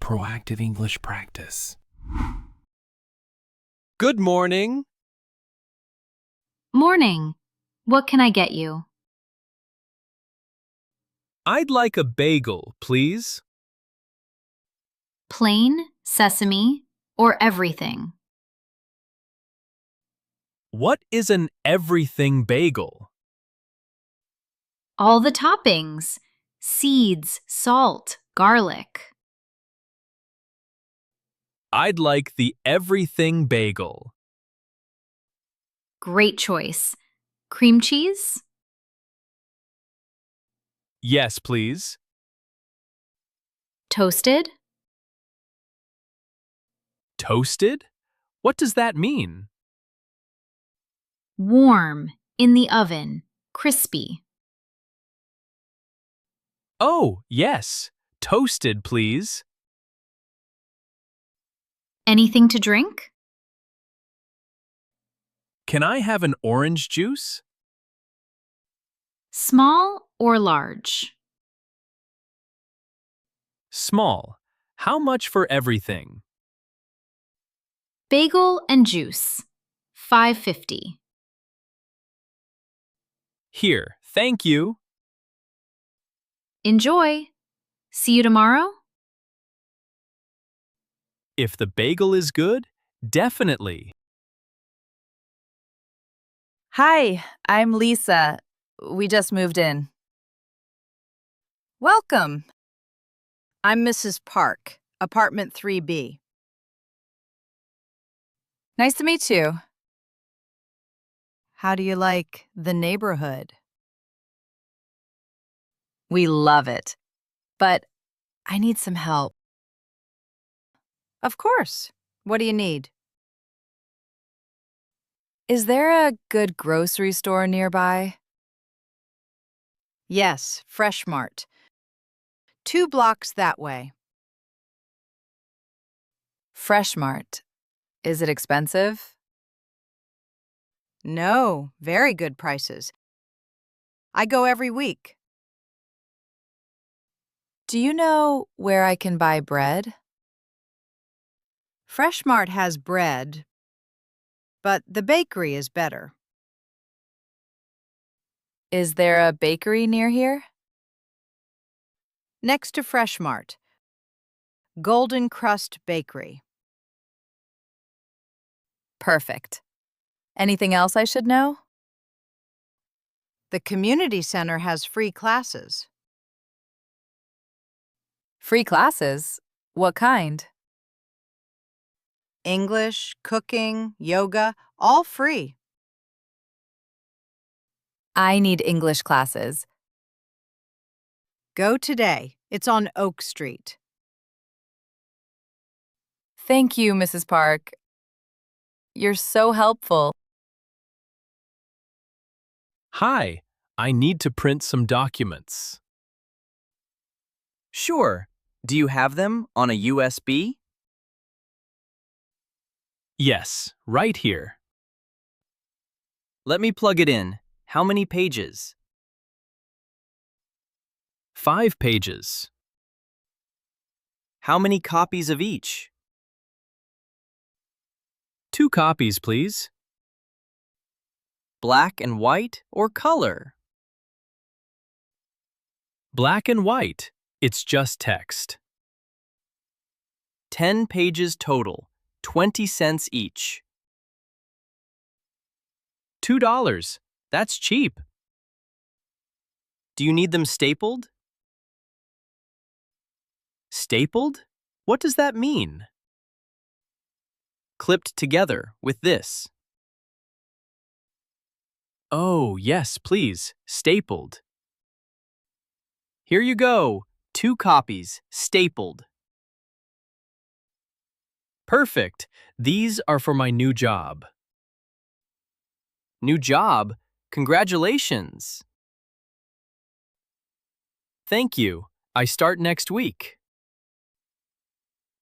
proactive English practice. Good morning. Morning. What can I get you? I'd like a bagel, please. Plain, sesame, or everything? What is an everything bagel? All the toppings. Seeds, salt, garlic. I'd like the everything bagel. Great choice. Cream cheese? Yes, please. Toasted? Toasted? What does that mean? Warm, in the oven, crispy. Oh, yes. Toasted, please. Anything to drink? Can I have an orange juice? Small or large? Small. How much for everything? Bagel and juice. $5.50. Here, thank you. Enjoy. See you tomorrow? If the bagel is good, definitely. Hi, I'm Lisa. We just moved in. Welcome. I'm Mrs. Park, apartment 3B. Nice to meet you. How do you like the neighborhood? We love it, but I need some help. Of course. What do you need? Is there a good grocery store nearby? Yes, Fresh Mart. 2 blocks that way. Fresh Mart. Is it expensive? No, very good prices. I go every week. Do you know where I can buy bread? Fresh Mart has bread, but the bakery is better. Is there a bakery near here? Next to Fresh Mart. Golden Crust Bakery. Perfect. Anything else I should know? The community center has free classes. Free classes? What kind? English, cooking, yoga, all free. I need English classes. Go today. It's on Oak Street. Thank you, Mrs. Park. You're so helpful. Hi, I need to print some documents. Sure. Do you have them on a USB? Yes, right here. Let me plug it in. How many pages? 5 pages. How many copies of each? 2 copies, please. Black and white or color? Black and white. It's just text. 10 pages total, 20 cents each. $2. That's cheap. Do you need them stapled? Stapled? What does that mean? Clipped together with this. Oh, yes, please. Stapled. Here you go. 2 copies, stapled. Perfect. These are for my new job. New job? Congratulations. Thank you. I start next week.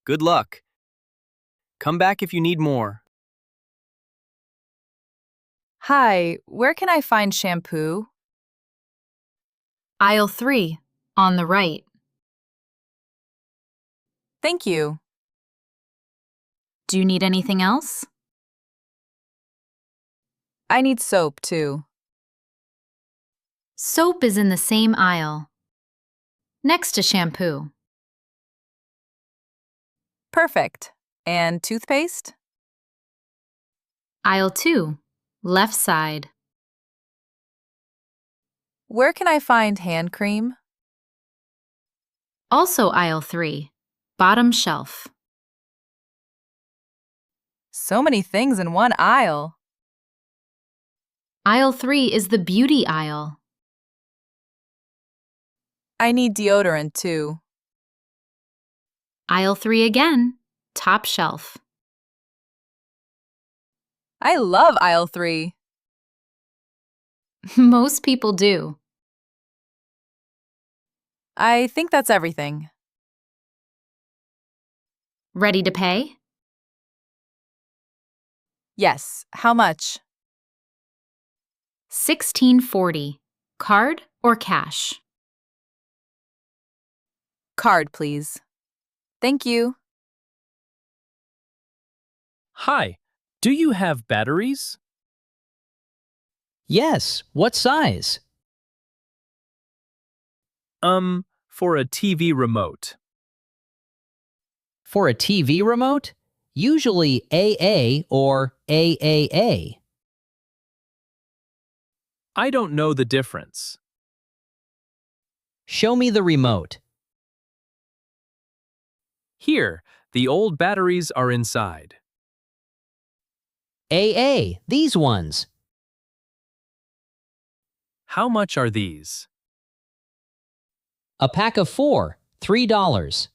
Good luck. Come back if you need more. Hi, where can I find shampoo? Aisle 3, on the right. Thank you. Do you need anything else? I need soap, too. Soap is in the same aisle, next to shampoo. Perfect. And toothpaste? Aisle 2, left side. Where can I find hand cream? Also aisle 3, bottom shelf. So many things in one aisle. Aisle 3 is the beauty aisle. I need deodorant, too. Aisle 3 again, top shelf. I love aisle 3. Most people do. I think that's everything. Ready to pay? Yes. How much? $16.40. Card or cash? Card, please. Thank you. Hi, do you have batteries? Yes, what size? For a TV remote. For a TV remote? Usually AA or AAA. I don't know the difference. Show me the remote. Here, the old batteries are inside. AA, these ones. How much are these? A pack of 4, $3.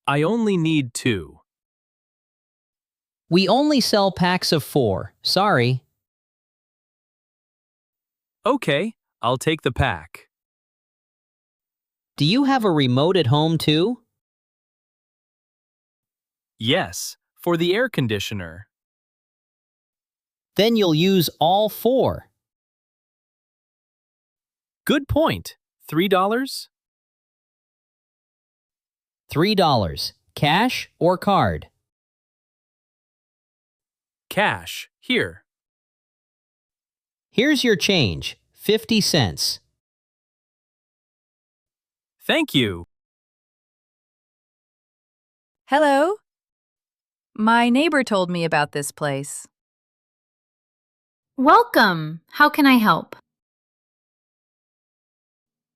I only need 2. We only sell packs of 4, sorry. Okay, I'll take the pack. Do you have a remote at home too? Yes, for the air conditioner. Then you'll use all 4. Good point. $3? $3. Cash or card? Cash, here. Here's your change, 50 cents. Thank you. Hello? My neighbor told me about this place. Welcome. How can I help?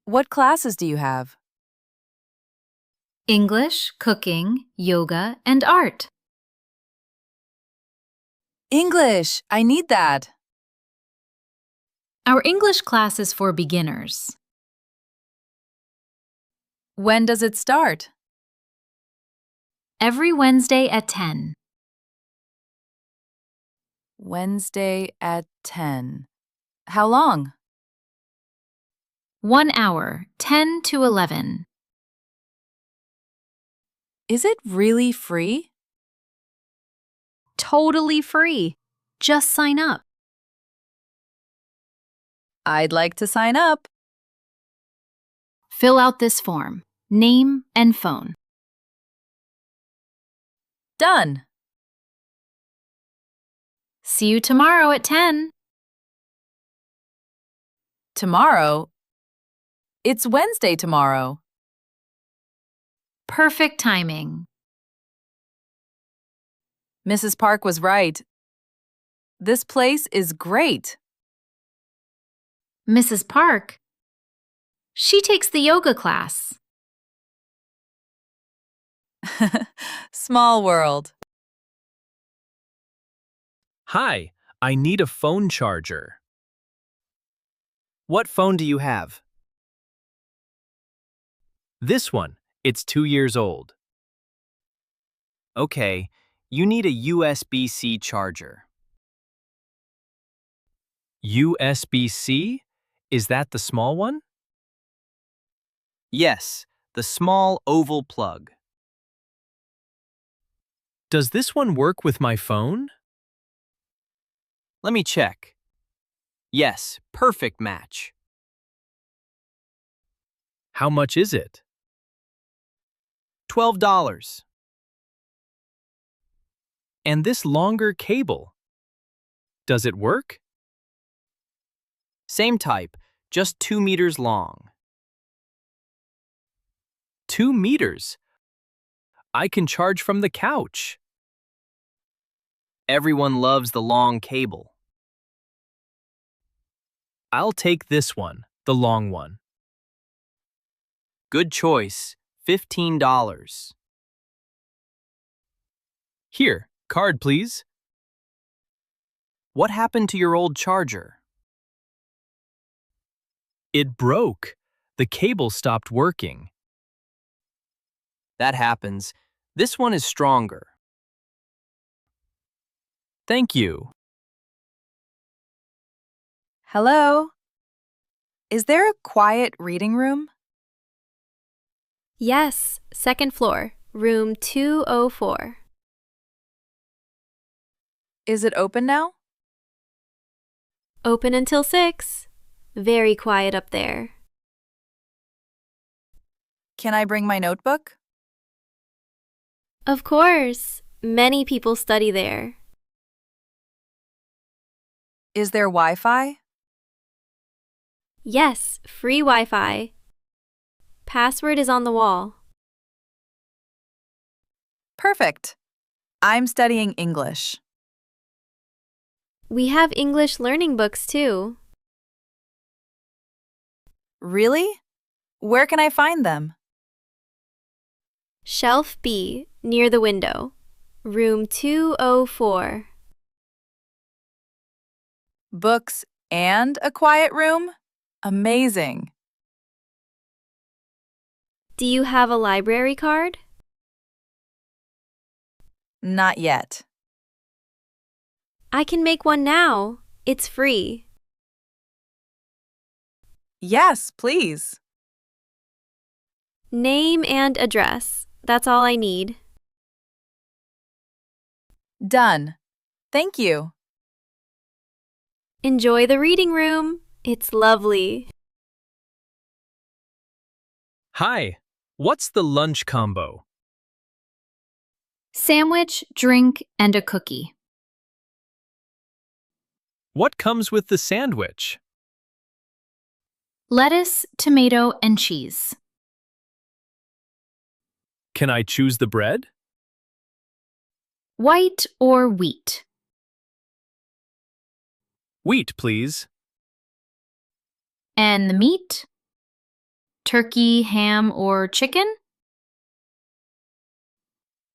What classes do you have? English, cooking, yoga, and art. English. I need that. Our English class is for beginners. When does it start? Every Wednesday at 10. Wednesday at 10. How long? 1 hour, 10 to 11. Is it really free? Totally free. Just sign up. I'd like to sign up. Fill out this form, name and phone. Done. See you tomorrow at 10. Tomorrow? It's Wednesday tomorrow. Perfect timing. Mrs. Park was right. This place is great. Mrs. Park? She takes the yoga class. Small world. Hi, I need a phone charger. What phone do you have? This one. It's 2 years old. Okay, you need a USB-C charger. USB-C? Is that the small one? Yes, the small oval plug. Does this one work with my phone? Let me check. Yes, perfect match. How much is it? $12. And this longer cable, does it work? Same type, just 2 meters long. 2 meters? I can charge from the couch. Everyone loves the long cable. I'll take this one, the long one. Good choice, $15. Here, card please. What happened to your old charger? It broke. The cable stopped working. That happens. This one is stronger. Thank you. Hello? Is there a quiet reading room? Yes, second floor, room 204. Is it open now? Open until 6. Very quiet up there. Can I bring my notebook? Of course, many people study there. Is there Wi-Fi? Yes, free Wi-Fi. Password is on the wall. Perfect. I'm studying English. We have English learning books too. Really? Where can I find them? Shelf B, near the window, room 204. Books and a quiet room? Amazing. Do you have a library card? Not yet. I can make one now. It's free. Yes, please. Name and address. That's all I need. Done. Thank you. Enjoy the reading room. It's lovely. Hi, what's the lunch combo? Sandwich, drink, and a cookie. What comes with the sandwich? Lettuce, tomato, and cheese. Can I choose the bread? White or wheat? Wheat, please. And the meat? Turkey, ham, or chicken?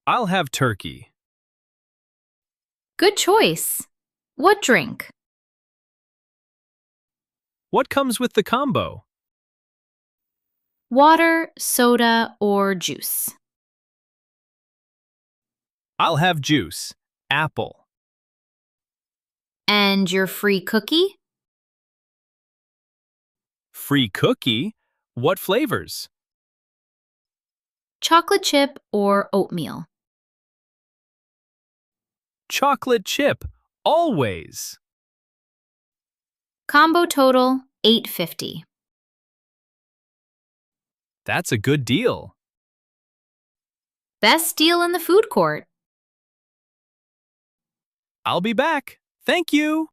I'll have turkey. Good choice. What drink? What comes with the combo? Water, soda, or juice? I'll have juice. Apple. And your free cookie? Free cookie? What flavors? Chocolate chip or oatmeal? Chocolate chip. Always. Combo total $8.50. That's a good deal. Best deal in the food court. I'll be back. Thank you.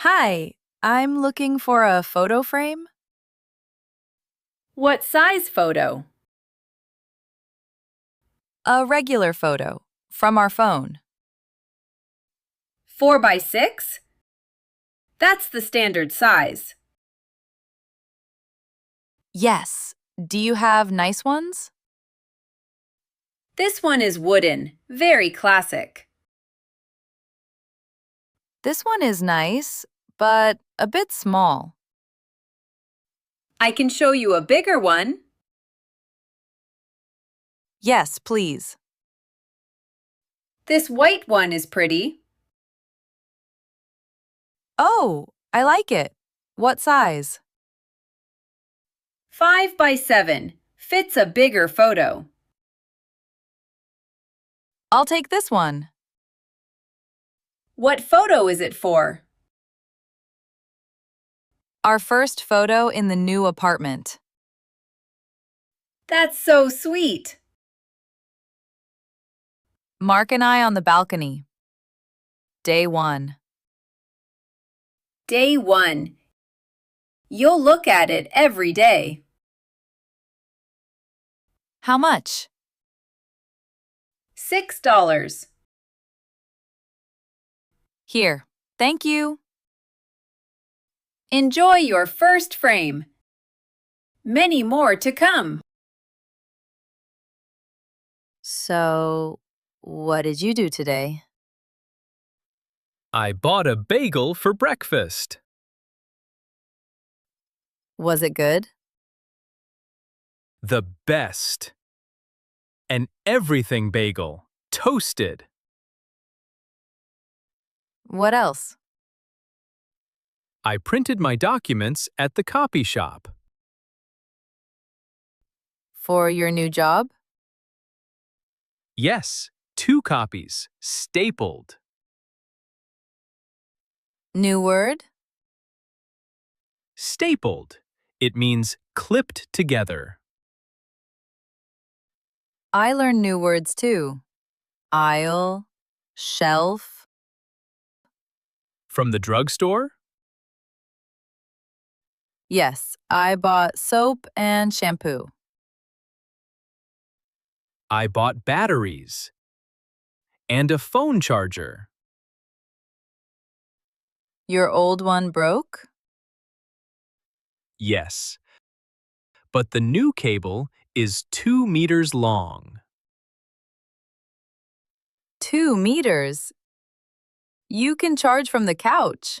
Hi, I'm looking for a photo frame. What size photo? A regular photo from our phone. 4 by 6? That's the standard size. Yes. Do you have nice ones? This one is wooden, very classic. This one is nice, but a bit small. I can show you a bigger one. Yes, please. This white one is pretty. Oh, I like it. What size? 5 by 7. Fits a bigger photo. I'll take this one. What photo is it for? Our first photo in the new apartment. That's so sweet. Mark and I on the balcony. Day 1. Day 1. You'll look at it every day. How much? $6. Here. Thank you. Enjoy your first frame. Many more to come. So, what did you do today? I bought a bagel for breakfast. Was it good? The best. An everything bagel, toasted. What else? I printed my documents at the copy shop. For your new job? Yes, 2 copies, stapled. New word? Stapled. It means clipped together. I learned new words too. Aisle, shelf. From the drugstore? Yes, I bought soap and shampoo. I bought batteries. And a phone charger. Your old one broke? Yes. But the new cable is 2 meters long. 2 meters. You can charge from the couch.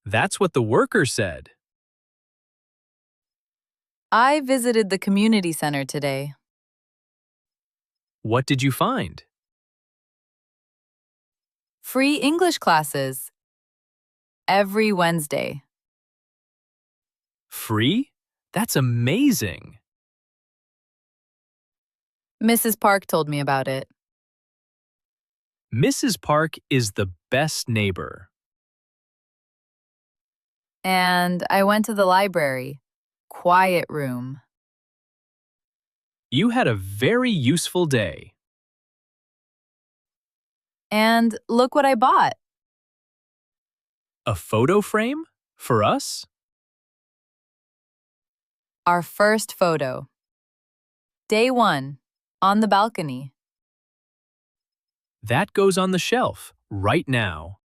That's what the worker said. I visited the community center today. What did you find? Free English classes. Every Wednesday. Free? That's amazing. Mrs. Park told me about it. Mrs. Park is the best neighbor. And I went to the library. Quiet room. You had a very useful day. And look what I bought. A photo frame? For us? Our first photo. Day 1. On the balcony. That goes on the shelf right now.